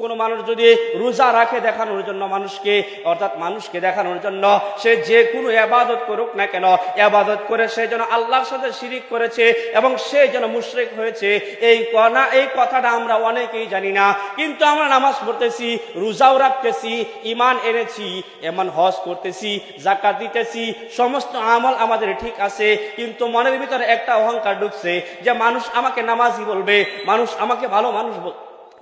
কোন মানুষ যদি রোজা রাখে দেখানোর জন্য মানুষকে, অর্থাৎ মানুষকে দেখানোর জন্য সে যে কোনো ইবাদত করুক না কেন, ইবাদত করে সে যেন আল্লাহর সাথে শিরিক করেছে এবং সে যেন মুশরিক হয়েছে, এই কথাটা আমরা অনেকেই জানি না। কিন্তু আমরা নামাজ পড়তেছি, রোজাও রাখতেছি, ঈমান এনেছি, এমন হজ করতেছি, যাকাত দিতেছি, সমস্ত আমল আমাদের ঠিক আছে, কিন্তু মনের ভিতরে একটা অহংকার ঢুকছে যে মানুষ আমাকে নামাজি বলবে, মানুষ আমাকে ভালো মানুষ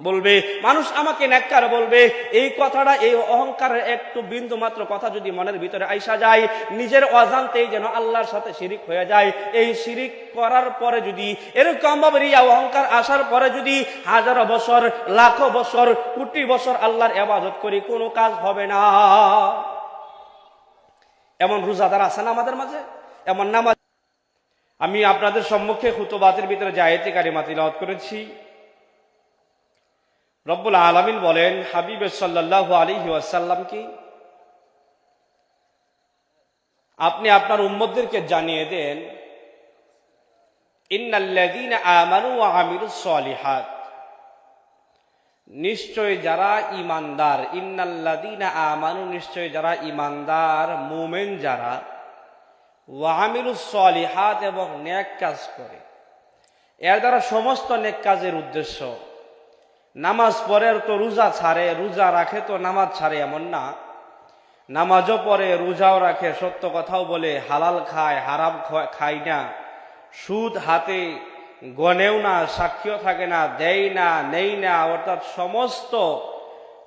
বলবে, মানুষ আমাকে নেককার বলবে। এই কথাটা, এই অহংকারের একটু বিন্দু মাত্র কথা যদি মনের ভিতরে আইসা যায়, নিজের অজান্তেই যেন আল্লাহর সাথে শিরিক হয়ে যায়। এই শিরিক করার পরে যদি এরকম ভাবে রিয়া অহংকার আসার পরে যদি হাজারো বছর, লাখো বছর, কোটি বছর আল্লাহর ইবাদত করি, কোনো কাজ হবে না। এমন রোজাদার আছেন আমাদের মাঝে, এমন নামাজ। আমি আপনাদের সম্মুখে খুতবাতের ভিতরে যে আয়াতে কারিমা তিলাওয়াত করেছি, রব্বুল আলামিন বলেন হাবিব সাল্লাল্লাহু আলাইহি ওয়াসাল্লামকে, আপনি আপনার উম্মতদেরকে জানিয়ে দেন, ইন্নাল্লাযীনা আমানু ওয়া আমিলুস সালিহাত, নিশ্চয় যারা ঈমানদার, ইন্নাল্লাযীনা আমানু, নিশ্চয় যারা ঈমানদার মুমিন যারা, ওয়া আমিলুস সালিহাত, এবং নেক কাজ করে। এর দ্বারা সমস্ত নেক কাজের উদ্দেশ্য, নামাজ পড়ে তো রোজা ছাড়ে, রোজা রাখে তো নামাজ ছাড়ে এমন না, নামাজও পড়ে, রোজাও রাখে, সত্য কথাও বলে, হালাল খায়, হারাম খায় না, সুদ হাতে গনেও না, সাক্ষীও থাকে না, দেয় না, নেই না, অর্থাৎ সমস্ত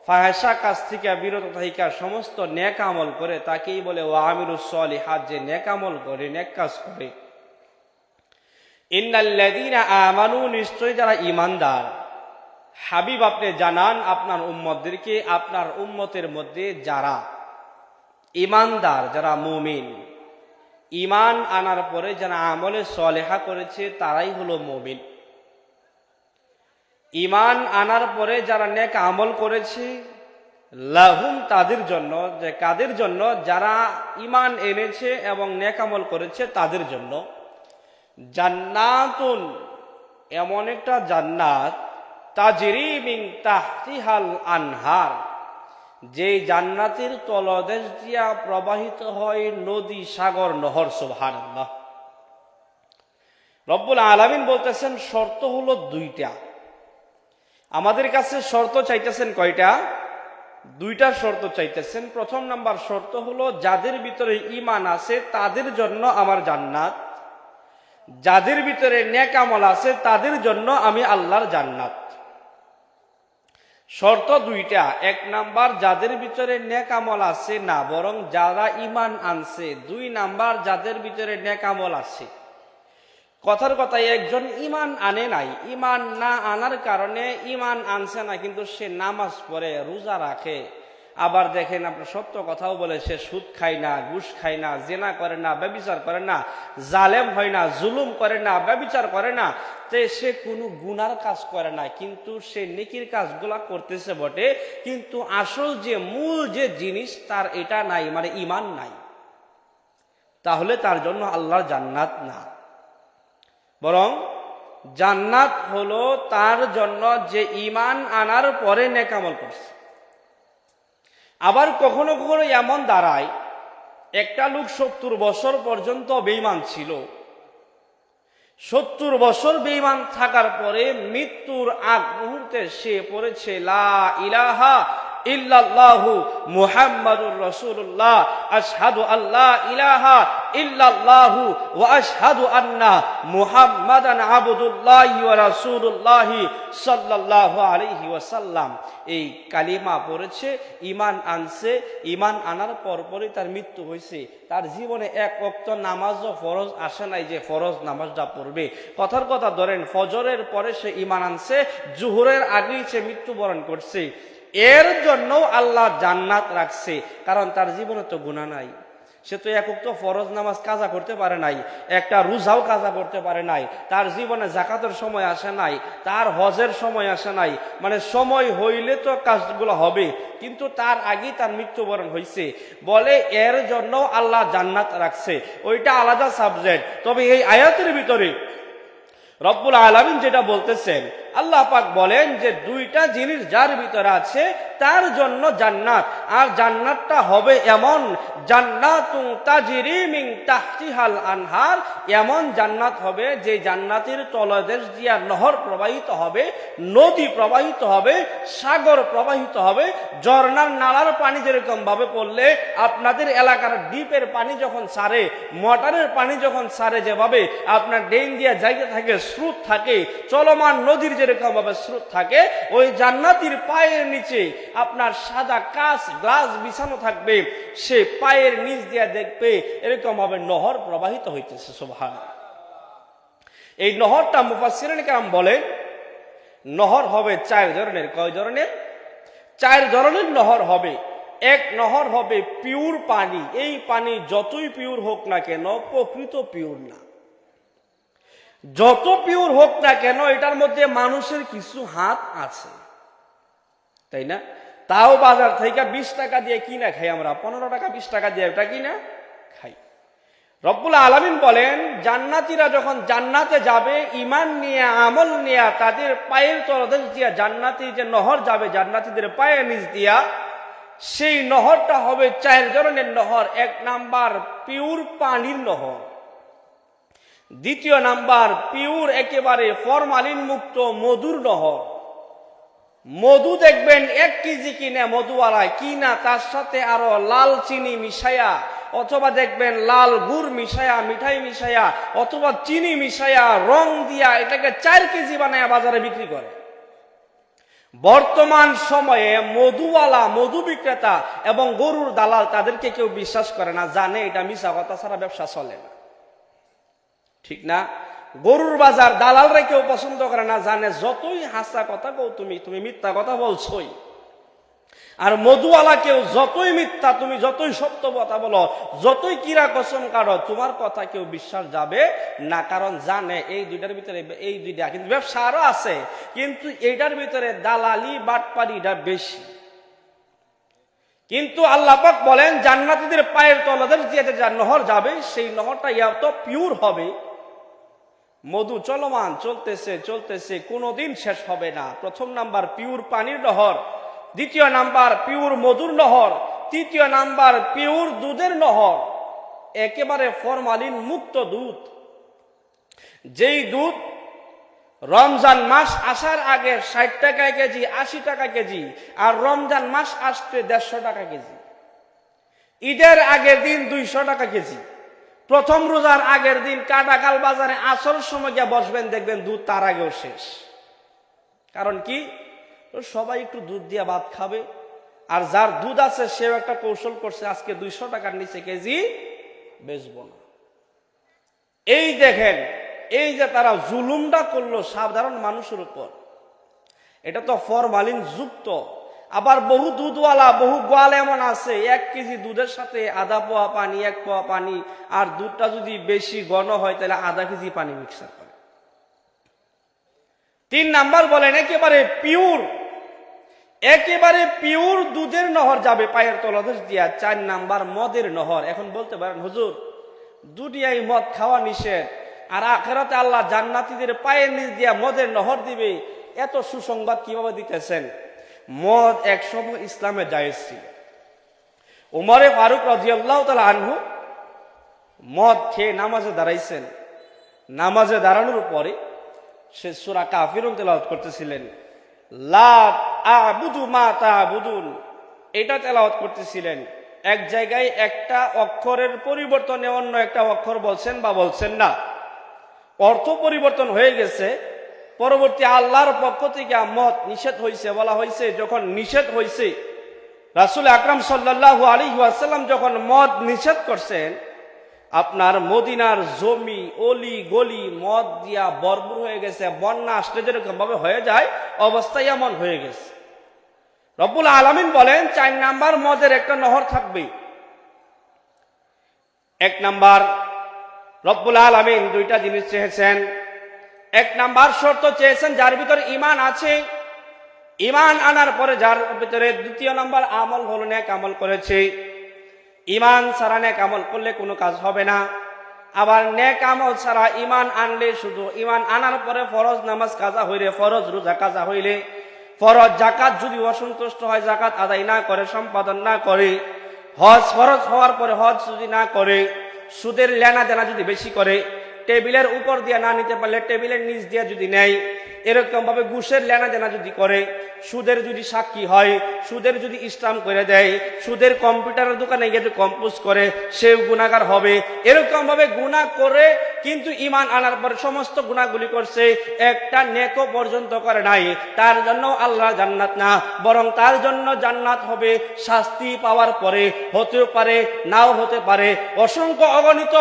ফাহেসা কাজ থেকে বিরত থাকা সমস্ত নেক আমল করে, তাকেই বলে ওয়া আমিলুস সালিহাত, যে নেক আমল করে, নেক কাজ করে। ইন্নাল্লাযীনা আমানু, নিশ্চয় যারা ঈমানদার। হাবিব আপনি জানান আপনার উম্মতদেরকে, আপনার উম্মতের মধ্যে যারা ঈমানদার, যারা মুমিন, ঈমান আনার পরে যারা আমলে সালেহা করেছে তারাই হলো মুমিন। ঈমান আনার পরে যারা নেক আমল করেছে, লাহুম, তাদের জন্য, যে কাদের জন্য, যারা ঈমান এনেছে এবং নেক আমল করেছে তাদের জন্য, জান্নাতুন, এমন একটা জান্নাত, তাজরি মিন তাহতিহাল আনহার, যে জান্নাতের তলদেশ দিয়া প্রবাহিত হয় নদী, সাগর, নহর। সুবহানাল্লাহ। রব্বুল আলামিন বলতেছেন শর্ত হলো দুইটা। আমাদের কাছে শর্ত চাইতেছেন কয়টা? দুইটা শর্ত চাইতেছেন। প্রথম নাম্বার শর্ত হলো যাদের ভিতরে ঈমান আছে তাদের জন্য আমার জান্নাত, যাদের ভিতরে নেক আমল আছে তাদের জন্য আমি আল্লাহর জান্নাত। শর্ত দুইটা। এক নাম্বার যাদের ভিতরে নেক আমল আছে না, বরং যারা ঈমান আনছে। দুই নাম্বার যাদের ভিতরে নেক আমল আছে। কথার কথা, একজন ঈমান আনে নাই, ঈমান না আনার কারণে ঈমান আনছে না, কিন্তু সে নামাজ পড়ে, রোজা রাখে, আবার দেখেন আপনার সত্য কথাও বলে, সে সুদ খায় না, ঘুষ খায় না, জেনা করে না, ব্যভিচার করে না, জালেম হয় না, জুলুম করে না, ব্যভিচার করে না, তে সে কোনো গুনার কাজ করে না, কিন্তু সে নেকির কাজগুলা করতেছে বটে, কিন্তু আসল যে মূল যে জিনিস তার এটা নাই, মানে ঈমান নাই, তাহলে তার জন্য আল্লাহর জান্নাত না। বরং জান্নাত হলো তার জন্য যে ঈমান আনার পরে নেক আমল করছে। আবার কখনো কখনো এমন দাঁড়ায়, একটা লোক 70 বছর পর্যন্ত বেঈমান ছিল, 70 বছর বেঈমান থাকার পরে মৃত্যুর আগ মুহূর্তে সে পড়েছে লা ইলাহা ইল্লাল্লাহু মুহাম্মাদুর রাসূলুল্লাহ, আশহাদু আল্লা ইলাহা ইল্লাল্লাহু ওয়া আশহাদু আন্না মুহাম্মাদান আবদুল্লাহি ওয়া রাসূলুল্লাহি সাল্লাল্লাহু আলাইহি ওয়াসাল্লাম। এই কালিমা পড়েছে, ঈমান আনছে, ঈমান আনার পরপরই তার মৃত্যু হয়েছে। তার জীবনে এক ওয়াক্ত নামাজও ফরজ আসে নাই যে ফরজ নামাজটা পড়বে। কথার কথা ধরেন, ফজরের পরে সে ঈমান আনছে, জোহরের আগেই সে মৃত্যুবরণ করছে। এর জন্য আল্লাহ জান্নাত রাখছে, কারণ তার জীবনে তো গুনাহ নাই। সে তো এক ওয়াক্ত ফরজ নামাজ কাজা করতে পারে নাই, একটা রোজাও কাজা করতে পারে নাই, তার জীবনে যাকাতের সময় আসে নাই, তার হজের সময় আসে নাই, মানে সময় হইলে তো কাজগুলো হবে, কিন্তু তার আগেই তার মৃত্যুবরণ হয়েছে। বলে এর জন্য আল্লাহ জান্নাত রাখছে, ওইটা আলাদা সাবজেক্ট। তবে এই আয়াতের ভিতরে রব্বুল আলামিন যেটা বলতেছেন, আল্লাহ পাক বলেন যে দুইটা জিনিস যার ভিতরে আছে তার জন্য জান্নাত, আর জান্নাতটা হবে এমন জান্নাতুন তাজরি মিন তাহতিহাল আনহার, এমন জান্নাত হবে যে জান্নাতের তলদেশ দিয়া নহর প্রবাহিত হবে, নদী প্রবাহিত হবে, সাগর প্রবাহিত হবে। ঝর্ণার নালার পানি যেরকম ভাবে পড়লে আপনাদের এলাকার ডিপের পানি যখন ছাড়ে, মোটরের পানি যখন ছাড়ে, যেভাবে আপনার ড্রেন দিয়া যাইতে থাকে, স্রোত থাকে, চলমান নদীর যেরকম ভাবে স্রোত থাকে, ওই জান্নাতির পায়ের নিচে আপনার সাদা কাঁচ গ্লাস বিছানো থাকবে, সে পায়ের নিচ দিয়া দেখবে এরকম ভাবে নহর প্রবাহিত হইতেছে। সুবহানাল্লাহ। এই নহরটা মুফাসসিরিন কেরাম বলে নহর হবে 4 ধরনের। কয় ধরনের? 4 ধরনের নহর হবে। এক নহর হবে পিওর পানি। এই পানি যতই পিওর হোক না কেন প্রকৃত পিওর না। যত পিওর হোক না কেন এটার মধ্যে মানুষের কিছু হাত আছে, তাই না? তাও বাজার থেকে 20 টাকা দিয়ে কিনা খাই আমরা, 15 টাকা 20 টাকা দিয়ে এটা কিনা খাই। রব্বুল আলামিন বলেন জান্নাতীরা যখন জান্নাতে যাবে ঈমান নিয়ে, আমল নিয়ে, তাদের পায়ের তলদেশ দিয়া জান্নাতি যে নহর যাবে জান্নাতীদের পায়ের নিচ দিয়া, সেই নহরটা হবে 4 ধরনের নহর। 1 নাম্বার পিওর পানির নহর, 2 নাম্বার পিওর একেবারে ফরমালিন মুক্ত মধুর নহর। মধু দেখবেন 1 কেজি কিনে মধুওয়ালায় কিনা তার সাথে আরো লাল চিনি মিশায়া, অথবা দেখবেন লাল গুড় মিশায়া, মিঠাই মিশায়া, অথবা চিনি মিশায়া, রং দিয়া এটাকে 4 কেজি বানায়া বাজারে বিক্রি করে। বর্তমান সময়ে মধুওয়ালা, মধু বিক্রেতা এবং গরুর দালাল তাদেরকে কেউ বিশ্বাস করে না, জানে এটা মিশা কথা ছাড়া ব্যবসা চলে না, ঠিক না? গরুর বাজার দালালরা কেউ পছন্দ করে না, জানে যতই হাসা কথা কও তুমি মিথ্যা কথা বলছোই। আর মধুওয়ালা কেউ যতই মিথ্যা, তুমি যতই সত্য কথা বলো, যতই কিরা কসম কারো, তোমার কথা কেউ বিশ্বাস যাবে না, কারণ জানে এই দুইটার ভিতরে, এই দুইটা কিন্তু ব্যবসা আরো আছে, কিন্তু এইটার ভিতরে দালালি বাটপারিটা বেশি। কিন্তু আল্লাহ পাক বলেন জান্নাতীদের পায়ের তলদের যে নহর যাবে সেই নহরটা এত পিওর হবে, মধু চলমান চলতেছে চলতেছে, কোনোদিন শেষ হবে না। 1 নাম্বার পিওর পানির নহর, 2 নাম্বার পিওর মধুর নহর, 3 নাম্বার পিওর দুধের নহর, একেবারে ফরমালিন মুক্ত দুধ। যেই দুধ রমজান মাস আসার আগে 60 টাকা কেজি, 80 টাকা কেজি, আর রমজান মাস আসতে 150 টাকা কেজি, ঈদের আগের দিন 200 টাকা কেজি, প্রথম রোজার আগের দিন কাটাকাল বাজারে আসর সময় গিয়ে বসবেন, দেখবেন দুধ তার আগেও শেষ। কারণ কি? সবাই একটু দুধ দিয়ে ভাত খাবে, আর যার দুধ আছে সেও একটা কৌশল করছে, আজকে 200 টাকার নিচে কেজি বেচবো না। এই দেখেন, এই যে তারা জুলুমটা করলো সাধারণ মানুষের উপর, এটা তো ফরমালিন যুক্ত। আবার বহু দুধওয়ালা, বহু গোয়াল এমন আছে 1 কেজি দুধের সাথে আধা পোয়া পানি, 1 পোয়া পানি, আর দুধটা যদি বেশি ঘন হয় তাহলে আধা কেজি পানি মিক্সার করে। 3 নাম্বার বলেন একেবারে পিওর, একেবারে পিওর দুধের নহর যাবে পায়ের তলদেশ দিয়া। 4 নাম্বার মদের নহর। এখন বলতে পারেন হুজুর দুনিয়ায় মদ খাওয়া নিষেধ, আর আখিরাতে আল্লাহ জান্নাতীদের পায়ের নিচ দিয়া মদের নহর দিবে, এত সুসংবাদ কিভাবে দিতেছেন? মদ এক সময় ইসলামে জায়েজ ছিল। উমরে ফারুক রাদিয়াল্লাহু তাআলা আনহু মদ খেয়ে নামাজে দাঁড়াইছেন। নামাজে দাঁড়ানোর পরে সে সূরা কাফিরুন তেলাওয়াত করতেছিলেন, লা আ'বুদু মা তা'বুদুন, এটা তেলাওয়াত করতেছিলেন। এক জায়গায় একটা অক্ষরের পরিবর্তনে অন্য একটা অক্ষর বলছেন বা বলছেন না, অর্থ পরিবর্তন হয়ে গেছে। পরবর্তী আল্লাহর পক্ষ থেকে মদ নিষেধ হয়েছে, বলা হয়েছে। যখন নিষেধ হয়েছে, রাসূল আকরাম সাল্লাল্লাহু আলাইহি ওয়াসাল্লাম যখন মদ নিষেধ করছেন, আপনার মদিনার জমি অলি গলি মদ দিয়া ভরপুর হয়ে গেছে। বন্যা আসলে যেরকম ভাবে হয়ে যায়, অবস্থায় এমন হয়ে গেছে। রব্বুল আলামিন বলেন 4 নাম্বার মদের একটা নহর থাকবে। 1 নাম্বার রব্বুল আলামিন 2টা জিনিস চেয়েছেন। 1 নাম্বার শর্ত চেয়েছেন যার ভিতরে ঈমান আছে, ঈমান আনার পরে যার ভিতরে 2 নাম্বার আমল হলো নেক আমল করেছে। ঈমান ছাড়া নেক আমল করলে কোনো কাজ হবে না। আবার নেক আমল ছাড়া ইমান আনলে, শুধু ইমান আনার পরে ফরজ নামাজ কাজা হইলে, ফরজ রোজা কাজা হইলে, ফরজ জাকাত যদি অসন্তুষ্ট হয়, জাকাত আদায় না করে, সম্পাদন না করে, হজ ফরজ হওয়ার পরে হজ যদি না করে, সুদের লেনা দেনা যদি বেশি করে, টেবিলের উপর দিয়ে না নিতে পারলে টেবিলের নিচ দিয়ে যদি নেয়, এরকম ভাবে ঘুষের লেনা দেনা যদি করে, সুদের যদি সাক্ষী হয়, সুদের যদি ইসলাম করে দেয়, সুদের কম্পিউটারের দোকানে গিয়ে যদি কম্পোজ করে, সেও গুনাহগার হবে। এরকম ভাবে গুনাহ করে কিন্তু ইমান আনার পরে সমস্ত গুনাহগুলি করছে, একটা নেকও পর্যন্ত করে নাই, তার জন্য আল্লাহ জান্নাত না, বরং তার জন্য জান্নাত হবে শাস্তি পাওয়ার পরে। হতেও পারে, নাও হতে পারে। অসংখ্য অগণিত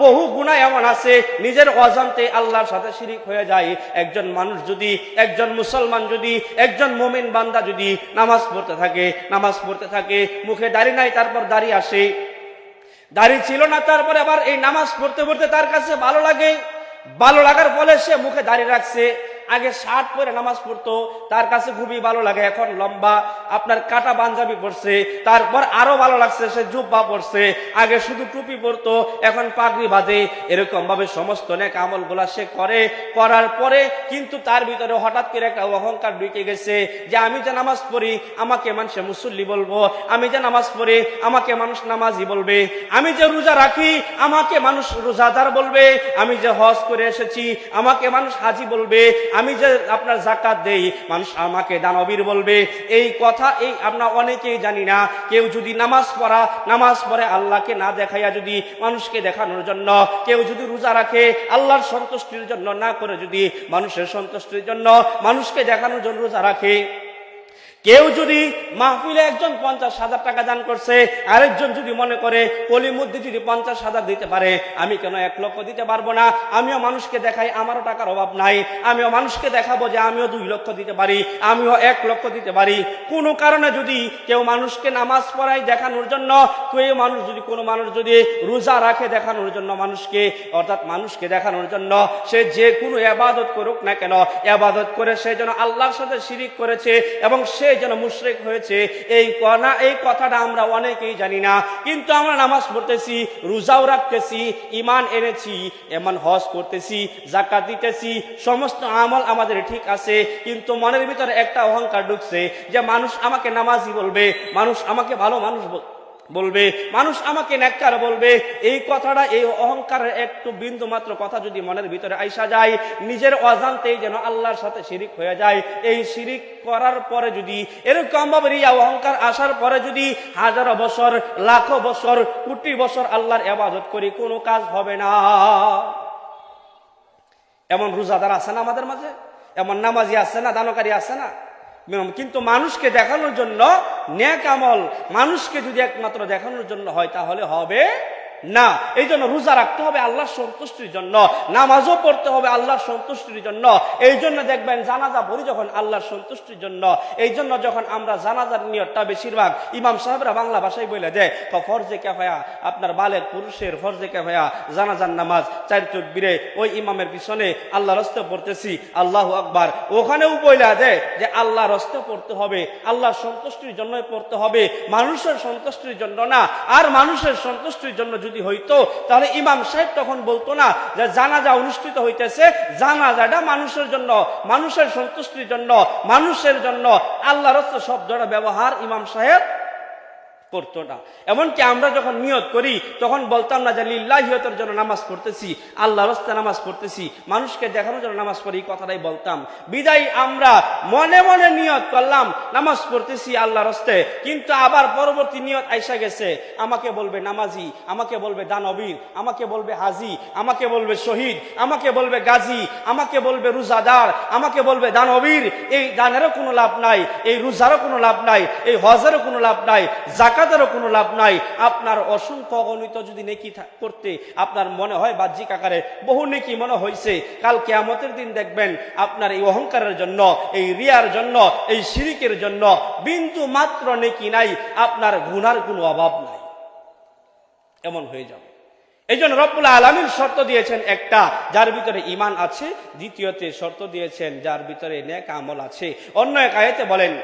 বহু গুনাহ এমন আছে নিজের অজান্তে আল্লাহর সাথে শিরিক হয়ে যায়। একজন মানুষ যদি, একজন মুসলমান যদি, একজন মুমিন বান্দা যদি নামাজ পড়তে থাকে, মুখে দাড়ি নাই, তারপর দাড়ি আসে, দাড়ি ছিল না, তারপরে আবার এই নামাজ পড়তে পড়তে তার কাছে ভালো লাগে, ভালো লাগার ফলে সে মুখে দাড়ি রাখছে। আগে শার্ট পরে নামাজ পড়তো, তার কাছে খুবই ভালো লাগে, এখন লম্বা আপনার কাটা পাঞ্জাবি পরছে, তারপর আরো ভালো লাগছে, সে জুব্বা পরছে। আগে শুধু টুপি পরতো, এখন পাগড়ি বাঁধে। এরকম ভাবে সমস্ত নেক আমল গুলা সে করে, করার পরে কিন্তু তার ভিতরে হঠাৎ করে একটা অহংকার ঢুকে গেছে যে আমি যে নামাজ পড়ি আমাকে মানুষ মুসল্লি বলবো, আমি যে নামাজ পড়ি আমাকে মানুষ নামাজি বলবে, আমি যে রোজা রাখি আমাকে মানুষ রোজাদার বলবে, আমি যে হজ করে এসেছি আমাকে মানুষ হাজি বলবে, আমি যে আপনার যাকাত দেই মানুষ আমাকে দানবীর বলবে। এই কথা আমরা অনেকেই জানি না। কেউ যদি নামাজ পড়ে আল্লাহকে না দেখাইয়া যদি মানুষকে দেখানোর জন্য, কেউ যদি রোজা রাখে আল্লাহর সন্তুষ্টির জন্য না করে যদি মানুষের সন্তুষ্টির জন্য, মানুষকে দেখানোর জন্য রোজা রাখে, কেউ যদি মাহফিলে একজন 50,000 টাকা দান করছে, আরেকজন যদি মনে করে কলির মধ্যে যদি 50,000 দিতে পারে, আমি কেন 1 লক্ষ দিতে পারবো না? আমিও মানুষকে দেখাই আমারও টাকার অভাব নাই, আমিও মানুষকে দেখাবো যে আমিও 2 লক্ষ দিতে পারি, আমিও 1 লক্ষ দিতে পারি। কোনো কারণে যদি কেউ মানুষকে নামাজ পড়ায় দেখানোর জন্য, কোনো মানুষ যদি রোজা রাখে দেখানোর জন্য মানুষকে, অর্থাৎ মানুষকে দেখানোর জন্য, সে যে কোনো ইবাদত করুক না কেন, ইবাদত করে সে যেন আল্লাহর সাথে শিরিক করেছে এবং সে যেন মুশরিক হয়েছে, এই কথাটা আমরা অনেকেই জানি না। কিন্তু আমরা নামাজ পড়তেছি, রোজাও রাখতেছি, ঈমান এনেছি, এমন হজ করতেছি, যাকাত দিতেছি, সমস্ত আমল আমাদের ঠিক আছে, কিন্তু মনের ভিতরে একটা অহংকার ঢুকছে যে মানুষ আমাকে নামাজি বলবে, মানুষ আমাকে ভালো মানুষ বলবে, মানুষ আমাকে নেককার বলবে। এই কথাটা, এই অহংকারের একটু বিন্দু মাত্র কথা যদি মনের ভিতরে আইসা যায়, নিজের অজান্তেই যেন আল্লাহর সাথে শিরিক হয়ে যায়। এই শিরিক করার পরে যদি, এরকম ভাবে রিয়া অহংকার আসার পরে যদি হাজারো বছর, লাখো বছর, কোটি বছর আল্লাহর ইবাদত করি, কোনো কাজ হবে না। এমন রোজাদার আছে না আমাদের মাঝে? এমন নামাজি আছে না? দানকারী আছে না? কিন্তু মানুষকে দেখানোর জন্য নেক আমল, মানুষকে যদি একমাত্র দেখানোর জন্য হয় তাহলে হবে না। এই জন্য রোজা রাখতে হবে আল্লাহর সন্তুষ্টির জন্য, নামাজও পড়তে হবে আল্লাহর সন্তুষ্টির জন্য। এই জন্য দেখবেন জানাজা পড়ি যখন আল্লাহর সন্তুষ্টির জন্য। এই জন্য যখন আমরা জানাজার নিয়তটা বেশিরভাগ ইমাম সাহেবরা বাংলা ভাষায় বলে দেয়, ফরজে কিফায়া, আপনার বালেগ পুরুষের ফরজে কিফায়া জানাজার নামাজ 4 তাকবীরে ওই ইমামের পিছনে আল্লাহর রাস্তে পড়তেছি, আল্লাহু আকবার, ওখানেও বলে দেয় যে আল্লাহর রাস্তে পড়তে হবে, আল্লাহর সন্তুষ্টির জন্য পড়তে হবে, মানুষের সন্তুষ্টির জন্য না। আর মানুষের সন্তুষ্টির জন্য যদি হইতো তাহলে ইমাম সাহেব তখন বলতো না যে জানাজা অনুষ্ঠিত হইতেছে, জানাজাটা মানুষের জন্য, মানুষের সন্তুষ্টির জন্য, মানুষের জন্য। আল্লাহর রাস্তে শব্দটা ব্যবহার ইমাম সাহেব করতো না। এমনকি আমরা যখন নিয়ত করি তখন বলতাম না যে লিল্লাহিয়তের জন্য নামাজ পড়তেছি, আল্লাহর রাস্তায় নামাজ পড়তেছি, মানুষকে দেখানোর জন্য নামাজ পড়ি, এই কথাটাই বলতাম। বিদায় আমরা মনে মনে নিয়ত করলাম নামাজ পড়তেছি আল্লাহর রাস্তায়, কিন্তু আবার পরবর্তী নিয়ত আইসা গেছে, আমাকে বলবে নামাজি, আমাকে বলবে দানবীর, আমাকে বলবে হাজি, আমাকে বলবে শহীদ, আমাকে বলবে গাজী, আমাকে বলবে রোজাদার, আমাকে বলবে দানবীর। এই দানেরও কোনো লাভ নাই, এই রোজারও কোনো লাভ নাই, এই হজেরও কোনো লাভ নাই, জাকাতেরও কোনো লাভ নাই। আপনার অসংখ্য অগণিত যদি নেকি করতে আপনার মনে হয় বাহ্যিক আকারে বহু নেকি মনে হয়েছে, কাল কিয়ামতের দিন দেখবেন আপনার এই অহংকারের জন্য, এই রিয়ার জন্য, এই শিরিকের জন্য বিন্দু মাত্র নেকি নাই, আপনার গুনার কোনো অভাব নাই, এমন হয়ে যাবে। এই জন্য রব্বুল আলামিন শর্ত দিয়েছেন একটা, যার ভিতরে ঈমান আছে, দ্বিতীয়তে শর্ত দিয়েছেন যার ভিতরে নেক আমল আছে। অন্য এক আয়াতে বলেন,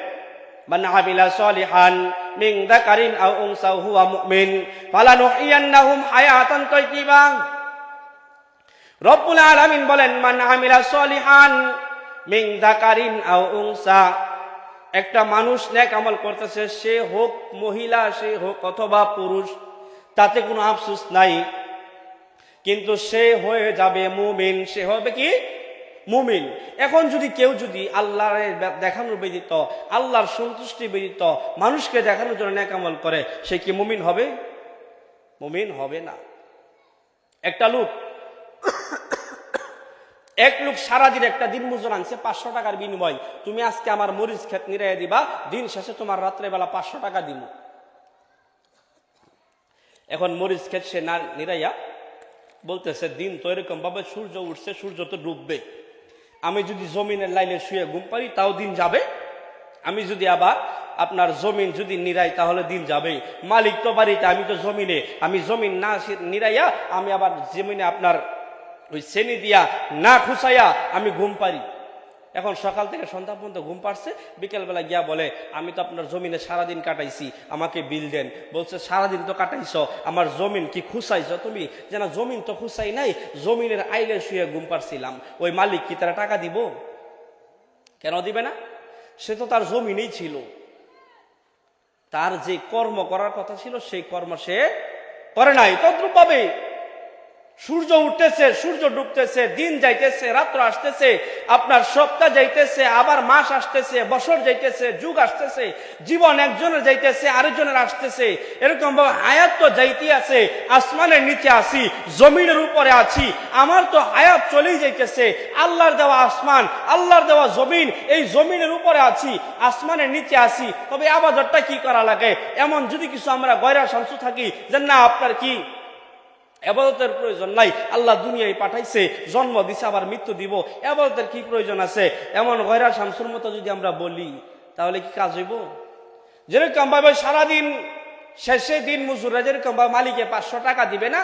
মান আমিলা সলিহান মিন যাকারিন আও উনসা হুয়া মুমিন ফালানুহইয়ান্নাহুম হায়াতান তাইয়্যিবা। রব্বুল আলামিন বলেন, মান আমিলা সলিহান মিন যাকারিন আও উনসা, একটা মানুষ নেক আমল করতেছে, সে হোক মহিলা, সে হোক অথবা পুরুষ, তাতে কোনো আফসোস নাই, কিন্তু সে হয়ে যাবে মুমিন, সে হবে কি মুমিন। এখন যদি কেউ যদি আল্লাহর দেখানোর ব্যতীত, আল্লাহর সন্তুষ্টি ব্যতীত মানুষকে দেখানোর জন্য নেক আমল করে, সে কি মুমিন হবে? মুমিন হবে না। এক লোক সারাদিন একটা দিন মজুর আনছে 500 টাকার বিনিময়, তুমি আজকে আমার মরিচ ক্ষেত নিরাইয়া দিবা, দিন শেষে তোমার রাত্রেবেলা 500 টাকা দিব। এখন মরিচ ক্ষেত সে না নিরাইয়া বলতেছে, দিন তো এরকম ভাবে সূর্য উঠছে, সূর্য তো ডুববে, আমি যদি জমিনের লাইনে শুয়ে ঘুম পারি তাও দিন যাবে, আমি যদি আবার আপনার জমিন যদি নিরাই তাহলে দিন যাবে, মালিক তো বাড়িতে, আমি তো জমিনে, আমি জমিন না নিরাইয়া আমি আবার জমিনে আপনার ওই শ্রেণী দিয়া না খুঁচাইয়া আমি ঘুম পারি। এখন সকাল থেকে সন্ধ্যা পর্যন্ত ঘুম পাড়ছে, বিকেলবেলা গিয়া বলে, আমি তো আপনার জমিনে সারাদিন কাটাইছি, আমাকে বিল দেন। বলছে, সারাদিন তো কাটাইছ, আমার জমিন কি খুঁচাইছ তুমি? যেন জমিন তো খুঁচাই নাই, জমিনের আইলে শুয়ে ঘুম পাড়ছিলাম। ওই মালিক কি তারা টাকা দিব? কেন দিবে না? সে তো তার জমিনেই ছিল, তার যে কর্ম করার কথা ছিল সেই কর্ম সে করে নাই। তদ্রূপ ভাবে সূর্য উঠতেছে, সূর্য ডুবতেছে, দিন যাইতেছে, রাত্র আসতেছে, আপনার সপ্তাহ যাইতেছে, আবার মাস আসতেছে, বছর যাইতেছে, যুগ আসতেছে, জীবন একজনের যাইতেছে, আরেকজনের আসতেছে, এরকম ভাবে হায়াত তো যাইতে আছে। আসমানের নিচে আছি, জমিনের উপরে আছি, আমার তো হায়াত চলেই যাইতেছে। আল্লাহর দেওয়া আসমান, আল্লাহর দেওয়া জমিন, এই জমিনের উপরে আছি, আসমানের নিচে আছি, তবে আবাদতটা কি করা লাগে? এমন যদি কিছু আমরা গয়রা শামসু থাকি যে না আপনার কি ইবাদতের প্রয়োজন নাই, আল্লাহ দুনিয়ায় পাঠাইছে, জন্ম দিছে, আবার মৃত্যু দিব, ইবাদতের কি প্রয়োজন আছে, এমন গয়রা শামসুর মতো যদি আমরা বলি, তাহলে কি কাজ হইব? যেরকম ভাবে সারাদিন শেষে দিন মজুরা যেরকম ভাবে মালিকে 500 টাকা দিবে না,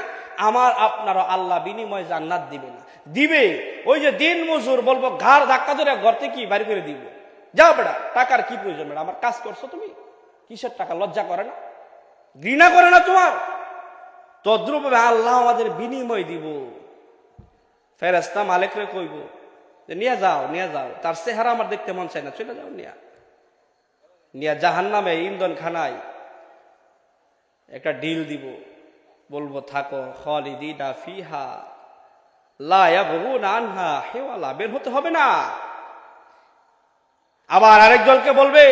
আমার আপনারও আল্লাহ বিনিময় জান্নাত দিবে না, দিবে। ওই যে দিন মজুর বলবো, ঘাড় ধাক্কা ধরে ঘর থেকে বাড়ি করে দিব, যাও বেটা, টাকার কি প্রয়োজন বেটা, আমার কাজ করছো তুমি, কিসের টাকা? লজ্জা করে না? ঘৃণা করে না তোমার? তদ্রূপ আল্লাহ আমাদের বিনিময় দিব। ফেরেশতা মালিকরে কইব যে নিয়ে যাও, নিয়ে যাও, তার চেহারা আমার দেখতে মন চায় না, চলে যাও, নিয়া জাহান্নামে ইন্ধন খানায় একটা ডিল দিব, বলবো থাকো, খালিদিনা ফিহা লা ইয়াবগুনা আনহা হিওয়ালা, বের হতে হবে না। আবার আরেক দলকে বলবে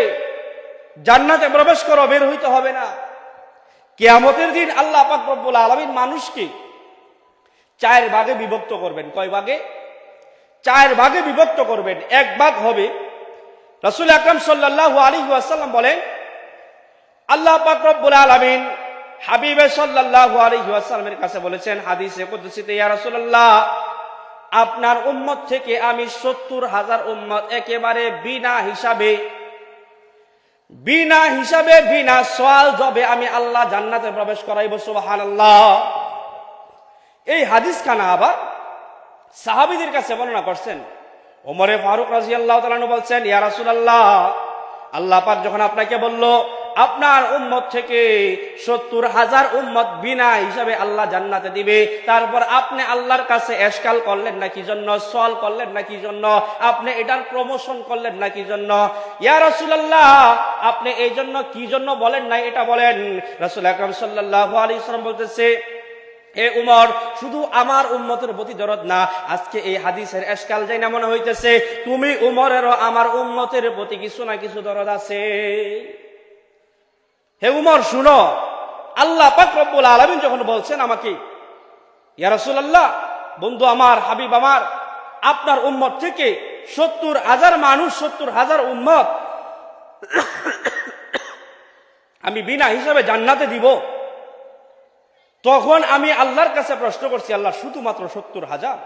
জান্নাতে প্রবেশ করো, বের হইতে হবে না। কিয়ামতের দিন আল্লাহ পাক রব্বুল আলামিন মানুষকে 4 ভাগে বিভক্ত করবেন। কয় ভাগে? 4 ভাগে বিভক্ত করবেন। এক ভাগ হবে, রাসূল আকরাম সাল্লাল্লাহু আলাইহি ওয়াসাল্লাম বলেন, আল্লাহ পাক রব্বুল আলামিন হাবিবে সাল্লাল্লাহু আলাইহি ওয়াসাল্লামের কাছে বলেছেন হাদিসে কুদসিতে, ইয়া রাসূলুল্লাহ, আপনার উম্মত থেকে আমি 70,000 উম্মত একেবারে বিনা হিসাবে বিনা সওয়াল জবে আমি আল্লাহ জান্নাতে প্রবেশ করাইব। সুবহানাল্লাহ। এই হাদিস খানা আবার সাহাবীদের কাছে বর্ণনা করছেন। ওমরে ফারুক রাদিয়াল্লাহু তাআলা আনহু বলছেন, ইয়া রাসূলুল্লাহ, আল্লাহ পাক যখন আপনাকে বলল আপনার উম্মত থেকে 70,000 উম্মত বিনা হিসাবে আল্লাহ জান্নাতে দিবে, তারপর আপনি আল্লাহর কাছে এশকাল করলেন না কি জন্য? সওয়াল করলেন না কি জন্য? আপনি এটার প্রমোশন করলেন না কি জন্য? ইয়া রাসূলুল্লাহ, আপনি এই জন্য কি জন্য বলেন না এটা বলেন। রাসূল আকরাম সাল্লাল্লাহু আলাইহি ওয়াসাল্লাম বলতেছে, হে উমর, শুধু আমার উম্মতের প্রতি দরদ না, আজকে এই হাদিসের এশকাল যাই না মনে হইতেছে তুমি উমরেরও আমার উম্মতের প্রতি কিছু না কিছু দরদ আছে। হে উমর শুনো, আল্লাহ পাক রব্বুল আলামিন যখন বলছেন আমাকে, ইয়া রাসূলুল্লাহ, বন্ধু আমার, হাবিব আমার, আপনার উম্মত থেকে 70,000 মানুষ, 70,000 উম্মত আমি বিনা হিসাবে জান্নাতে দিব, তখন আমি আল্লাহর কাছে প্রশ্ন করছি, আল্লাহ শুধুমাত্র 70,000?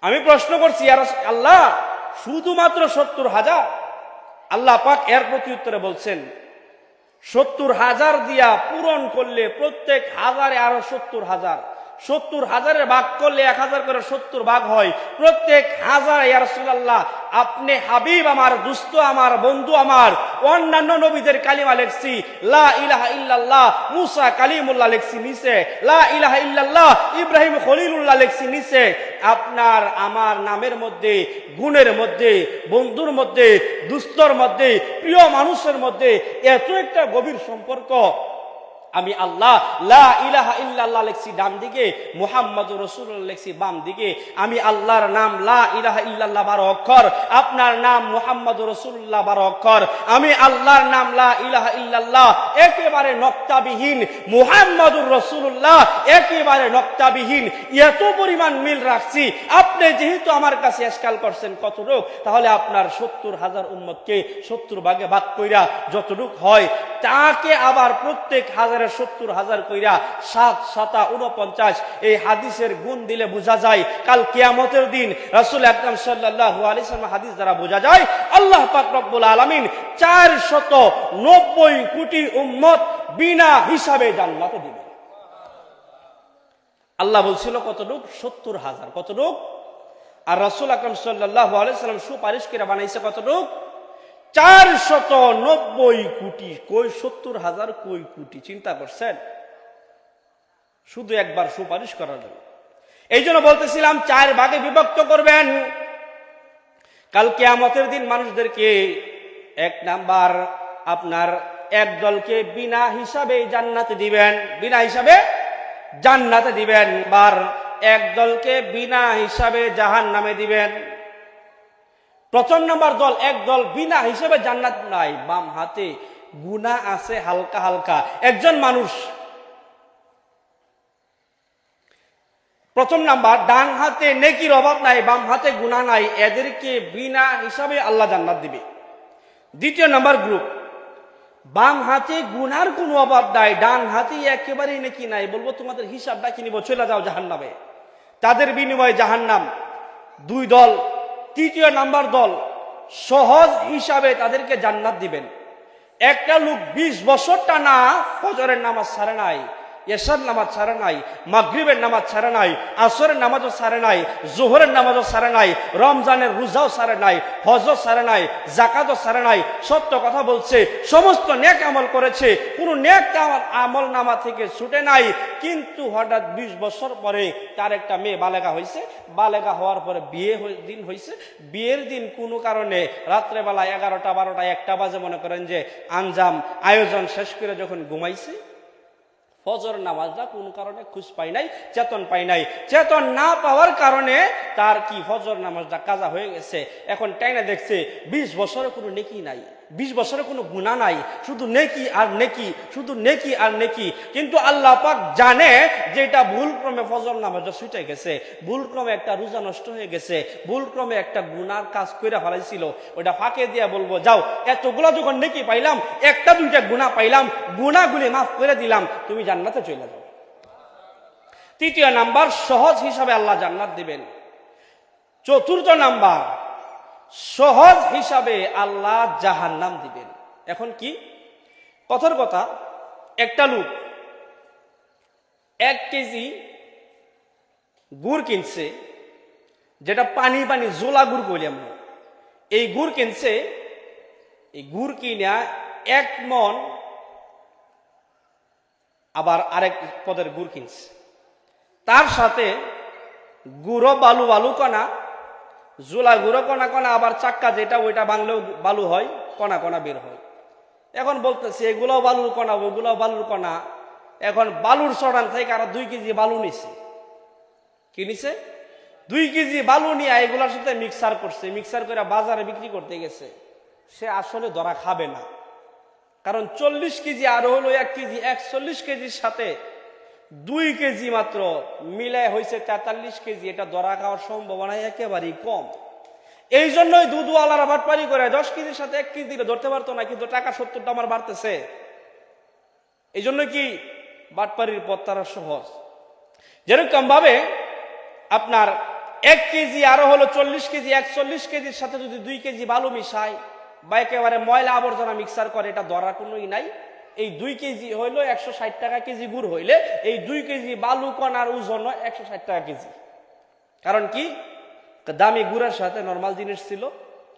আমি প্রশ্ন করছি, ইয়া রাসূল আল্লাহ, শুধুমাত্র 70,000? আল্লাহ পাক এর প্রতি উত্তরে বলছেন, 70,000 দিয়া পূরণ করলে প্রত্যেক হাজারে আরো 70,000, 70,000-এর ভাগ করলে 1000 করে 70 ভাগ হয়। প্রত্যেক 1000 ইয়া রাসূলুল্লাহ আপনি হাবিব আমার, দুস্থ আমার, বন্ধু আমার, অন্যান্য নবীদের কালিমা লেখছি, লা ইলাহা ইল্লাল্লাহ মুসা কালিমুল্লাহ লেখছি নিচে, লা ইলাহা ইল্লাল্লাহ ইব্রাহিম খলিলুল্লাহ লেখছি নিচে। আপনার আমার নামের মধ্যে, গুণের মধ্যে, বন্ধুর মধ্যে, দুস্থর মধ্যে, প্রিয় মানুষের মধ্যে এত একটা গভীর সম্পর্ক। আমি আল্লাহ লা ইলাহা ইল্লাল্লাহ লেখছি ডান দিকে, মুহাম্মাদুর রাসূলুল্লাহ লেখছি বাম দিকে। আমি আল্লাহর নাম লা ইলাহা ইল্লাল্লাহ 12 অক্ষর, আপনার নাম মুহাম্মাদুর রাসূলুল্লাহ 12 অক্ষর। আমি আল্লাহর নাম লা ইলাহা ইল্লাল্লাহ একেবারে নক্তাবিহীন, মুহাম্মাদুর রাসূলুল্লাহ একেবারে নক্তাবিহীন। এত পরিমাণ মিল রাখছি। আপনি যেহেতু আমার কাছে ইশকাল করছেন কতটুক, তাহলে আপনার 70,000 উম্মতকে 70 ভাগে ভাগ কইরা যতটুক হয় তাকে আবার প্রত্যেক 70,000 কইরা 7 7 49 এই হাদিসের গুণ দিলে বোঝা যায় কাল কিয়ামতের দিন রাসূল আকরাম সাল্লাল্লাহু আলাইহি ওয়াসাল্লাম হাদিস দ্বারা বোঝা যায় আল্লাহ পাক রব্বুল আলামিন 490 কোটি উম্মত বিনা হিসাবে জান্নাতে দিবেন। আল্লাহ বলছিল কতটুক? 70,000। কতটুক? আর রাসূল আকরাম সাল্লাল্লাহু আলাইহি ওয়াসাল্লাম সুপারিশ করে বানাইছে কতটুক? 490 কোটি। কই 70,000 কই কোটি? চিন্তা করছেন? শুধু একবার সুপারিশ করার জন্য। এই জন্য বলতেছিলাম 4 ভাগে বিভক্ত করবেন। কাল কিয়ামতের দিন মানুষদেরকে 1 নাম্বার আপনার এক দলকে বিনা হিসাবে জান্নাতে দিবেন, বিনা হিসাবে জান্নাতে দিবেন। বার এক দলকে বিনা হিসাবে জাহান্নামে দিবেন। প্রথম নাম্বার দল, এক দল বিনা হিসেবে জান্নাত নাই, বাম হাতে গুনাহ আছে হালকা হালকা। একজন মানুষ, প্রথম নাম্বার, ডান হাতে নেকির অভাব নাই, বাম হাতে গুনাহ নাই, এদেরকে বিনা হিসাবে আল্লাহ জান্নাত দিবে। দ্বিতীয় নাম্বার গ্রুপ, বাম হাতে গুনার কোনো অভাব নাই, ডান হাতে একেবারেই নেকি নাই, বলবো তোমাদের হিসাব ডাকি নিব, চলে যাও জাহান্নামে, তাদের বিনিময়ে জাহান্নাম। 2 দল। তৃতীয় নাম্বার দল, সহজ হিসাবে তাদেরকে জান্নাত দিবেন। একটা লোক 20 বছর টানা ফজরের নামাজ ছাড়ে নাই, এশার নামাজ ছাড়ে নাই, মাগরিবের নামাজ ছাড়ে নাই, আসরের নামাজও ছাড়ে নাই, জোহরের নামাজও ছাড়ে নাই, রমজানের রোজাও ছাড়ে নাই, হজও ছাড়ে নাই, যাকাতও ছাড়ে নাই, সত্য কথা বলছে, সমস্ত নেক আমল করেছে, কোনো নেক আমল নামা থেকে ছুটে নাই। কিন্তু হঠাৎ 20 বছর পরে তার একটা মেয়ে বালেগা হয়েছে, বালেগা হওয়ার পরে বিয়ে দিন হয়েছে, বিয়ের দিন কোনো কারণে রাত্রেবেলা 11টা 12টা 1টা বাজে মনে করেন যে আঞ্জাম আয়োজন শেষ করে যখন ঘুমাইছে, ফজর নামাজটা কোন কারণে খুঁজ পাই নাই, চেতন পাই নাই। চেতন না পাওয়ার কারণে তার কি ফজর নামাজটা কাজা হয়ে গেছে। এখন টাইনা দেখছে 20 বছরে কোনো নেকি নাই, 20 বছরে কোনো গুনাহ নাই, শুধু নেকি আর নেকি, শুধু নেকি আর নেকি। কিন্তু আল্লাহ পাক জানে যে এটা ভুলক্রমে ফজর নামাজটা ছুটে গেছে, ভুলক্রমে একটা রোজা নষ্ট হয়ে গেছে, ভুলক্রমে একটা গুনার কাজ করে ফেলাইছিল, ওটা ফাঁকে দিয়া বলবো যাও, এতগুলা যখন নেকি পাইলাম, 1টা 2টা গুনাহ পাইলাম, গুনাহগুলি মাফ করে দিলাম, তুমি জান্নাতে চলে যাও। তৃতীয় নাম্বার, সহজ হিসাবে আল্লাহ জান্নাত দিবেন। চতুর্থ নাম্বার, সহজ হিসাবে আল্লাহ জাহান্নাম দিবেন। এখন কি কথার কথা, একটা লোক 1 কেজি গুড় কিনছে, যেটা পানি পানি জোলা গুড় বলি আমরা, এই গুড় কিনছে, এই গুড় কিনা 1 মন আবার আরেক পদের গুড় কিনছে, তার সাথে গুঁড়ো বালু বালু কণা, জোলা গুঁড়ো কণা কণা, আবার চাক্কা যেটা ওইটা বাংলেও বালু হয়, কণা কণা বের হয়। এখন বলতেছে এগুলাও বালুর কণা, ওইগুলাও বালুর কণা। এখন বালুর চড়ান থেকে আর 2 কেজি বালু নিছে। কি নিছে? 2 কেজি বালু নিয়ে এগুলার সাথে মিক্সার করছে, মিক্সার করে বাজারে বিক্রি করতে গেছে। সে আসলে ধরা খাবে না, কারণ 40 কেজি আর হলো 1 কেজি, 41 কেজির সাথে 2 কেজি মাত্র মিলায় হয়েছে 43 কেজি। এটা ধরা খাওয়ার সম্ভাবনা একেবারেই কম। এই জন্যই দুধওয়ালারা বাটপারি করে 10 কেজির সাথে 1 কেজি দিলে ধরতে পারতো না, কিন্তু টাকা 70টা আমার বাড়তেছে। এই জন্য কি বাটপারির পথ তারা সহজ। যেরকম ভাবে আপনার 1 কেজি আরো হলো 40 কেজি, 41 কেজির সাথে যদি 2 কেজি বালু মিশায় বা একেবারে ময়লা আবর্জনা মিক্সার করে, এটা ধরার কোনোই নাই। এই 2 কেজি হইলো 160 টাকা কেজি গুড় হইলে এই 2 কেজি বালু কণার ওজন 160 টাকা কেজি। কারণ কি, দামি গুড়ের সাথে নর্মাল জিনিস ছিল,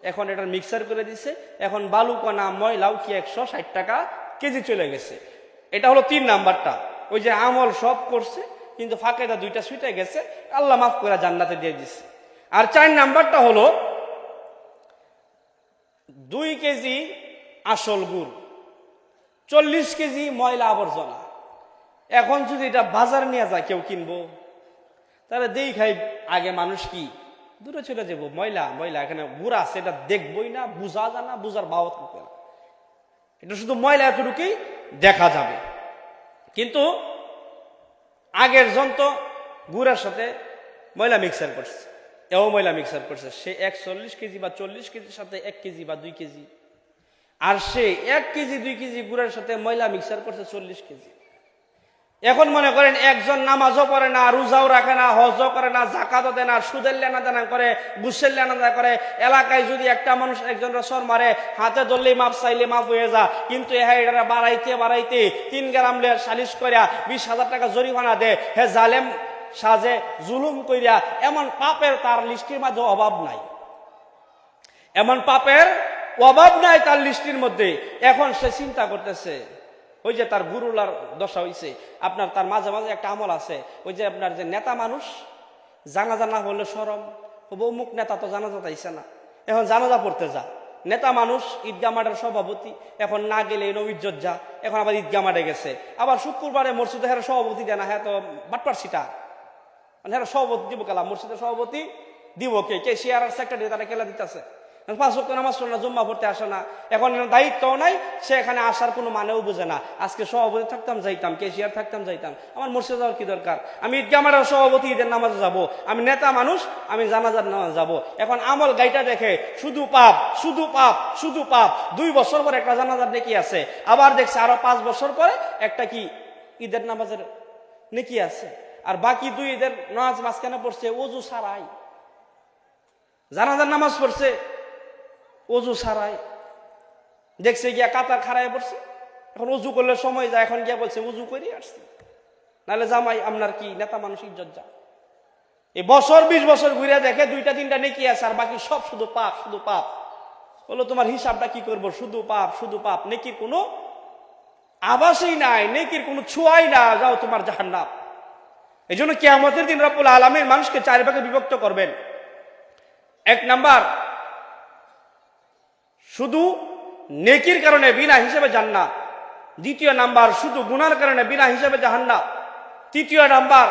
এখন এটা মিক্সার করে দিছে, এখন বালু কণা ময়লাও কি 160 টাকা কেজি চলে গেছে। এটা হলো 3 নাম্বারটা। ওই যে আমল সব করছে কিন্তু ফাঁকেটা 2টা ছুটে গেছে, আল্লাহ মাফ করে জান্নাতে দিয়ে দিচ্ছে। আর 4 নাম্বারটা হলো 2 কেজি আসল গুড়, 40 কেজি ময়লা আবর্জনা। এখন যদি এটা বাজার নিয়ে যায় কেউ কিনবো, তাহলে দেখাই আগে মানুষ কি দূরে চলে যাবো, ময়লা ময়লা, এখানে গুড় আছে এটা দেখবই না, বুঝা যায় না, বুঝার ভাও থাকবে না, এটা শুধু ময়লা এতটুকুই দেখা যাবে। কিন্তু আগের যন্ত্র গুড়ের সাথে ময়লা মিক্সার করছে, এও ময়লা মিক্সার করছে, সে 140 কেজি বা 40 কেজির সাথে 1 কেজি বা 2 কেজি, আর সে 1 কেজি 2 কেজি গুড়ের সাথে ময়লা মিক্সার করছে 40 কেজি। এখন মনে করেন একজন নামাজও পড়ে না, রোজাও রাখে না, হজও করে না, জাকাতও দেয় না, সুদের লেনাদেনা করে, ঘুষের লেনাদেনা করে, এলাকায় যদি একটা মানুষ একজন সর মারে, হাতে ধরলেই মাপ চাইলে মাপ হয়ে যা, কিন্তু এটা বাড়াইতে বাড়াইতে 3 গ্রাম সালিশ করিয়া 20,000 টাকা জরিমানা দে, হে জালেম সাজে, জুলুম কইরা, এমন পাপের তার লিস্টির মধ্যে অভাব নাই, এমন পাপের অভাব নাই তার লিস্টির মধ্যে। এখন সে চিন্তা করতেছে, ওই যে তার গুরুলার দশা হইছে আপনার, তার মাঝে মাঝে একটা আমল আছে, ওই যে আপনার যে নেতা মানুষ জানাজা না হলে শরম, অমুক নেতা তো জানাজা তাইছে না, এখন জানাজা পড়তে যা, নেতা মানুষ ঈদগাহ মাঠের সভাপতি, এখন না গেলে ইজ্জত যা, এখন আবার ঈদগাহ মাঠে গেছে, আবার শুক্রবারে মসজিদে হ্যাঁ সভাপতি দেয় না, হ্যাঁ তো বাটপার সিটা, মানে হ্যাঁ সভাপতি দিব কেলা, মসজিদের সভাপতি দিব কে শেয়ার আর সেক্রেটারি, তারা কেলা দিতেছে, 5 ওয়াক্ত নামাজ পড়ে না, জুম্মা পড়তে আসে না, এখন দায়িত্বও নাই, সে এখানে আসার কোনো মানেও বুঝে না। আজকে সভাপতি থাকতাম যাইতাম, কেশিয়ার থাকতাম যাইতাম, আমার মসজিদে যাওয়ার কি দরকার, আমি ঈদগাহ মাঠের সভাপতি, ঈদের নামাজে যাবো, আমি নেতা মানুষ, আমি জানাজার নামাজ যাবো। এখন আমল গাইটা দেখে শুধু পাপ শুধু পাপ শুধু পাপ, 2 বছর পরে একটা জানাজার নেকি আছে, আবার দেখছে আরো 5 বছর পরে একটা কি ঈদের নামাজের নেকি আছে, আর বাকি 2 ঈদের নামাজ মাঝখানে পড়ছে ওযু ছাড়াই, জানাজার নামাজ পড়ছে ওযু ছাড়াই, দেখছে গিয়া কাতার খাড়ায় পড়ছে, এখন ওযু করলে সময় যায়, এখন গিয়া বলছে ওযু করে আসছে, নাহলে জামাই আপনার কি নেতা মানুষ ইজ্জত যা। এই বছর 20 বছর ঘুরে দেখে 2টা 3টা নেকি আছে, আর বাকি সব শুধু পাপ শুধু পাপ। বলো তোমার হিসাবটা কি করবো, শুধু পাপ শুধু পাপ, নেকির কোনো আভাসই নাই, নেকির কোনো ছোঁয়াই না, যাও তোমার জাহান্নাম। এই জন্য কিয়ামতের দিন রব্বুল আলামিন মানুষকে 4 ভাগে বিভক্ত করবেন। 1 নাম্বার শুধু নেকির কারণে বিনা হিসেবে জান্নাত, 2য় নাম্বার শুধু গুনার কারণে বিনা হিসেবে জাহান্নাম, 3য় নাম্বার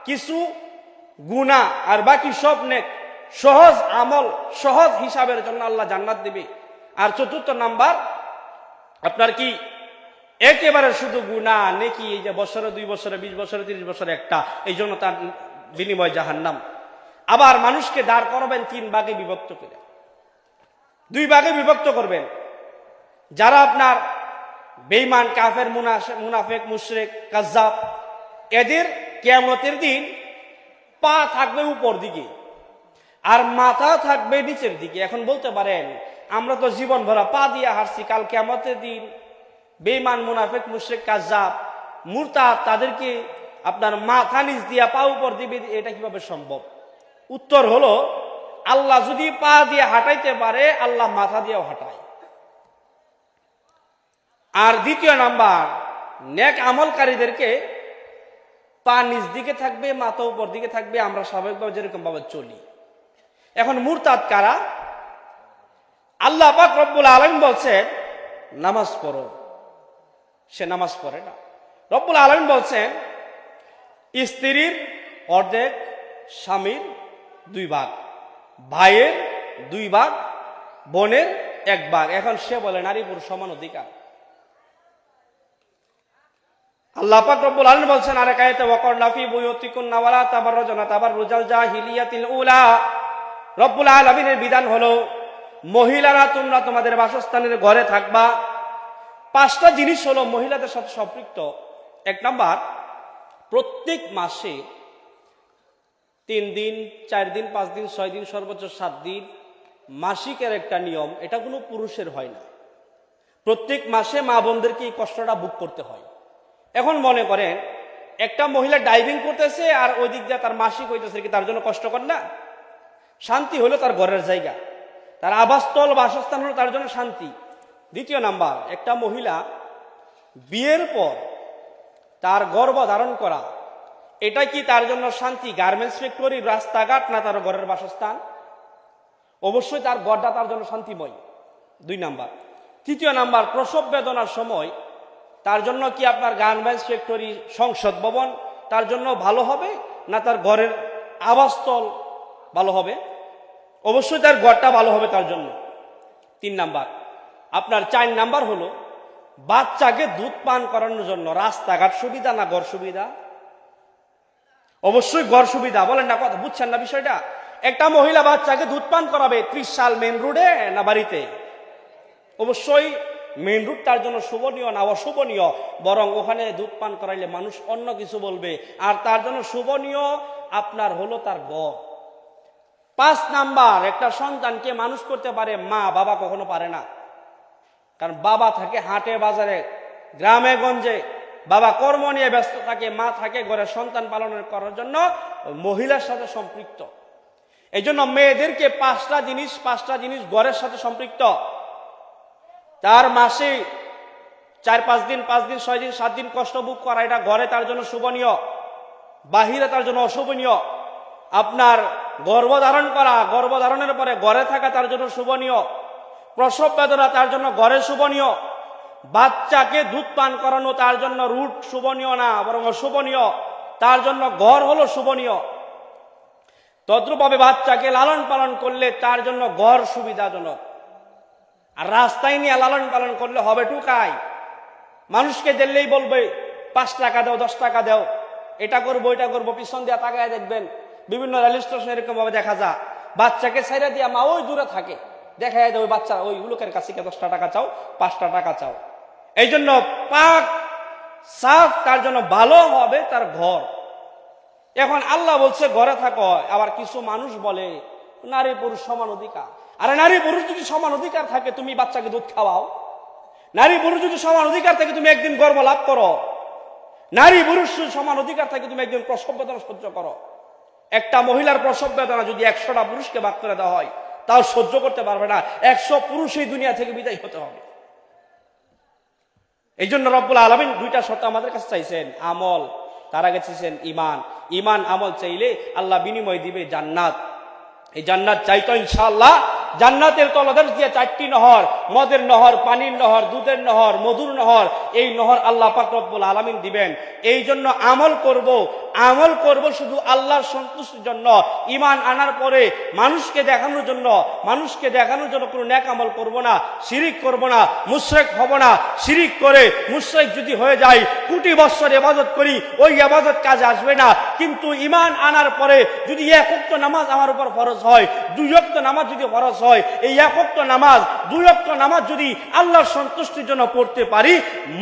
কিছু গুনাহ আর বাকি সব নেক, সহজ আমল সহজ হিসাবের জন্য আল্লাহ জান্নাত দিবে। আর 4র্থ নাম্বার আপনার কি একেবারে শুধু গুনাহ নেকি, এই যে বছরে 2 বছরে 20 বছরে 30 বছরে একটা, এই জন্য তার বিনিময় জাহান্নাম। আবার মানুষকে দাঁড় করাবেন 3 ভাগে বিভক্ত করে, 2 ভাগে বিভক্ত করবেন। যারা আপনার বেঈমান, কাফের, মুনাফিক, মুশরিক, কাজ্জাব, এদের কিয়ামতের দিন পা থাকবে উপর দিকে আর মাথা থাকবে নিচের দিকে। এখন বলতে পারেন আমরা তো জীবন ভরা পা দিয়ে হারছি, কাল কিয়ামতের দিন বেঈমান, মুনাফিক, মুশরিক, কাজ্জাব, মুরতাদ, তাদেরকে আপনার মাথা নিচ দিয়া পা উপর দিবে, এটা কিভাবে সম্ভব? উত্তর হলো, আল্লাহ যদি পা দিয়ে হাঁটাইতে পারে, আল্লাহ মাথা দিয়েও হাঁটায়। আর 2য় নাম্বার, নেক আমলকারীদেরকে পা নিচ দিকে থাকবে, মাথা উপর দিকে থাকবে, আমরা স্বাভাবিকভাবে যেরকম ভাবে চলি। এখন মুরতাদ কারা? আল্লাহ পাক রব্বুল আলামিন বলছেন নামাজ পড়ো, সে নামাজ পড়ে না। রব্বুল আলামিন বলছেন স্ত্রীর অর্ধেক, স্বামীর 2 ভাগ, ভাইয়ের 2 ভাগ, বোনের 1 ভাগ। এখন সে বলে নারী পুরুষ সমান অধিকার। আল্লাহ পাক রব্বুল আলামিন বলছেন আরেক আয়াতে, ওয়াকারনা ফি বুয়ুতিকুন্না ওয়ালা তাবাররাজনা তাবাররুজাল জাহিলিয়াতিল উলা। রব্বুল আলামিনের বিধান হলো মহিলারা তোমরা তোমাদের বাসস্থানের ঘরে থাকবা। 5টা জিনিস হলো মহিলাদের সাথে সম্পৃক্ত। 1 নাম্বার, প্রত্যেক মাসে 3 দিন, 4 দিন, 5 দিন, 6 দিন, সর্বোচ্চ 7 দিন মাসিকের একটা নিয়ম, এটা কোনো পুরুষের হয় না। প্রত্যেক মাসে মা বোনদেরকে এই কষ্টটা ভোগ করতে হয়। এখন মনে করেন একটা মহিলা ডাইভিং করতেছে আর ওই দিক দিয়ে তার মাসিক হইতেছে, কি তার জন্য কষ্টকর না? শান্তি হলো তার ঘরের জায়গা, তার আবাসস্থল বাসস্থান হলো তার জন্য শান্তি। দ্বিতীয় নাম্বার, একটা মহিলা বিয়ের পর তার গর্ভ ধারণ করা, এটা কি তার জন্য শান্তি? গার্মেন্টস ফ্যাক্টরি, রাস্তাঘাট, না তার ঘরের বাসস্থান? অবশ্যই তার ঘরটা তার জন্য শান্তিময়। 2 নাম্বার। তৃতীয় নাম্বার, প্রসব বেদনার সময় তার জন্য কি আপনার গার্মেন্টস ফ্যাক্টরি, সংসদ ভবন তার জন্য ভালো হবে, না তার ঘরের আবাসস্থল ভালো হবে? অবশ্যই তার ঘরটা ভালো হবে তার জন্য। 3 নাম্বার। আপনার 4 নাম্বার হলো বাচ্চাকে দুধ পান করানোর জন্য রাস্তাঘাট সুবিধা না ঘর সুবিধা? অবশ্যই ঘর সুবিধা। বলেন না, কথা বুঝছেন না বিষয়টা? একটা মহিলা বাচ্চাকে দুধ পান করাবে 30 সাল মেন রোডে না বাড়িতে? অবশ্যই মেন রোড তার জন্য শোভনীয় না অশোভনীয়? বরং ওখানে দুধ পান করাইলে মানুষ অন্য কিছু বলবে, আর তার জন্য শোভনীয় আপনার হলো তার ঘর। 5 নাম্বার, একটা সন্তানকে মানুষ করতে পারে মা, বাবা কখনো পারে না। কারণ বাবা থাকে হাটে বাজারে, গ্রামে গঞ্জে, বাবা কর্ম নিয়ে ব্যস্ত থাকে, মা থাকে ঘরে সন্তান পালন করার জন্য মহিলার সাথে সম্পৃক্ত। এই জন্য মেয়েদেরকে 5টা জিনিস ঘরের সাথে সম্পৃক্ত। তার মাসে 4-5 দিন, 5 দিন, 6 দিন, 7 দিন কষ্ট ভোগ করা, এটা ঘরে তার জন্য শোভনীয়, বাহিরে তার জন্য অশোভনীয়। আপনার গর্ভধারণ করা, গর্ভধারণের পরে ঘরে থাকা তার জন্য শোভনীয়। প্রসব বেদনা তার জন্য ঘরে শোভনীয়। বাচ্চাকে দুধ পান করানো তার জন্য রুট শোভনীয় না, বরং অশোভনীয়। তার জন্য ঘর হলো শোভনীয়। তদ্রূপভাবে বাচ্চাকে লালন পালন করলে তার জন্য ঘর সুবিধাজনক। আর রাস্তায় নিয়ে লালন পালন করলে হবে টুকাই। মানুষকে দিলেই বলবে 5 টাকা দাও, 10 টাকা দাও, এটা করবো এটা করবো, পিছন দিয়া তাকায় দেখবেন বিভিন্ন রেল স্টেশন এরকম ভাবে দেখা যায় বাচ্চাকে ছেড়ে দিয়া মা ওই দূরে থাকে, দেখা যায় ওই বাচ্চা ওই লোকের কাছে 10টা টাকা চাও, 5টা টাকা চাও। এই জন্য পাক সাফ তার জন্য ভালো হবে তার ঘর। এখন আল্লাহ বলছে ঘরে থাকো, আবার কিছু মানুষ বলে নারী পুরুষ সমান অধিকার। আরে নারী পুরুষ যদি সমান অধিকার থাকে তুমি বাচ্চাকে দুধ খাওয়াও। নারী পুরুষ যদি সমান অধিকার থাকে তুমি একদিন গর্ভ লাভ করো। নারী পুরুষ সমান অধিকার থাকে তুমি একদিন প্রসব বেদনা সহ্য করো। একটা মহিলার প্রসব বেদনা যদি 100টা পুরুষকে ভাগ করে দেওয়া হয় তাও সহ্য করতে পারবে না। 100 পুরুষ এই দুনিয়া থেকে বিদায় হতে হবে। এই জন্য রব্বুল আলামিন 2টা শর্ত আমাদের কাছে চাইছেন, আমল, তার আগে চাইছেন ইমান। ইমান আমল চাইলে আল্লাহ বিনিময় দিবে জান্নাত। এই জান্নাত চাইতো ইনশাআল্লাহ। জান্নাতের তলদেশ দিয়ে 4টি নহর, মদের নহর, পানির নহর, দুধের নহর, মধুর নহর, এই নহর আল্লাহ পাক রব্বুল আলামিন দিবেন। এই জন্য আমল করব শুধু আল্লাহর সন্তুষ্টির জন্য। ঈমান আনার পরে মানুষকে দেখানোর জন্য কোনো নেক আমল করব না, শিরিক করব না, মুশরিক হব না। শিরিক করে মুশরিক যদি হয়ে যায়, কোটি বছর ইবাদত করি, ওই ইবাদত কাজে আসবে না। কিন্তু ঈমান আনার পরে যদি 1 ওয়াক্ত নামাজ আমার উপর ফরজ হয়, 2 ওয়াক্ত নামাজ যদি ফরজ হয়, এই 1 ওয়াক্ত নামাজ, 2 ওয়াক্ত নামাজ যদি আল্লাহর সন্তুষ্টির জন্য পড়তে পারি,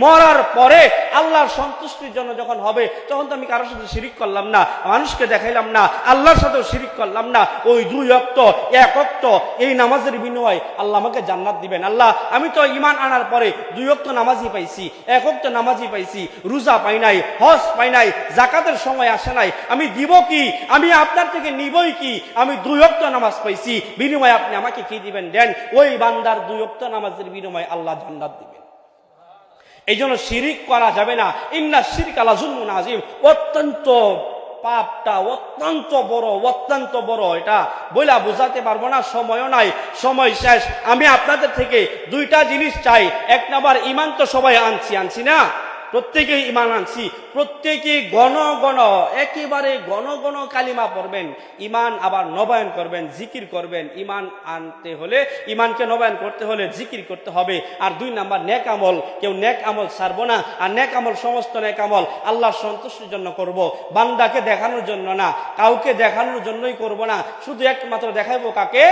মরার পরে আল্লাহর সন্তুষ্টির জন্য যখন হবে তখন তো আমি কারোর সাথে শিরিক করলাম না, মানুষকে দেখাইলাম না, আল্লাহর সাথেও শিরিক করলাম না। ওই 2 ওয়াক্ত, 1 ওয়াক্ত এই নামাজের বিনিময়ে আল্লাহ আমাকে জান্নাত দিবেন। আল্লাহ, আমি তো ঈমান আনার পরে 2 ওয়াক্ত নামাজই পাইছি, 1 ওয়াক্ত নামাজই পাইছি, রোজা পাই নাই, হজ পাই নাই, যাকাতের সময় আসে নাই, আমি দিব কি? আমি আপনার থেকে নিবই কি? আমি 2 ওয়াক্ত নামাজ পাইছি, বিনিময়ে আপনি আমাকে কি দিবেন? দেন। ওই বান্দার 2 ওয়াক্ত নামাজের বিনিময়ে আল্লাহ জান্নাত দিবেন। এই জন্য শিরিক করা যাবে না। ইন্না শিরকা লাযুলমুন আযীম। অত্যন্ত পাপটা অত্যন্ত বড়। এটা বইলা বোঝাতে পারবো না, সময়ও নাই, সময় শেষ। আমি আপনাদের থেকে 2টা জিনিস চাই। 1 নাম্বার, ঈমান তো সবাই আনছি না? প্রত্যেকেই ঈমান আনছি। প্রত্যেকেই একেবারে ঘন কালিমা পড়বেন, ঈমান আবার নবায়ন করবেন, জিকির করবেন। ঈমান আনতে হলে, ঈমানকে নবায়ন করতে হলে জিকির করতে হবে। আর 2 নাম্বার, নেক আমল। কেউ নেক আমল ছাড়বো না। আর নেক আমল, সমস্ত নেক আমল আল্লাহর সন্তুষ্টির জন্য করব, বান্দাকে দেখানোর জন্য না, কাউকে দেখানোর জন্যই করব না। শুধু একমাত্র দেখাবো কাকে?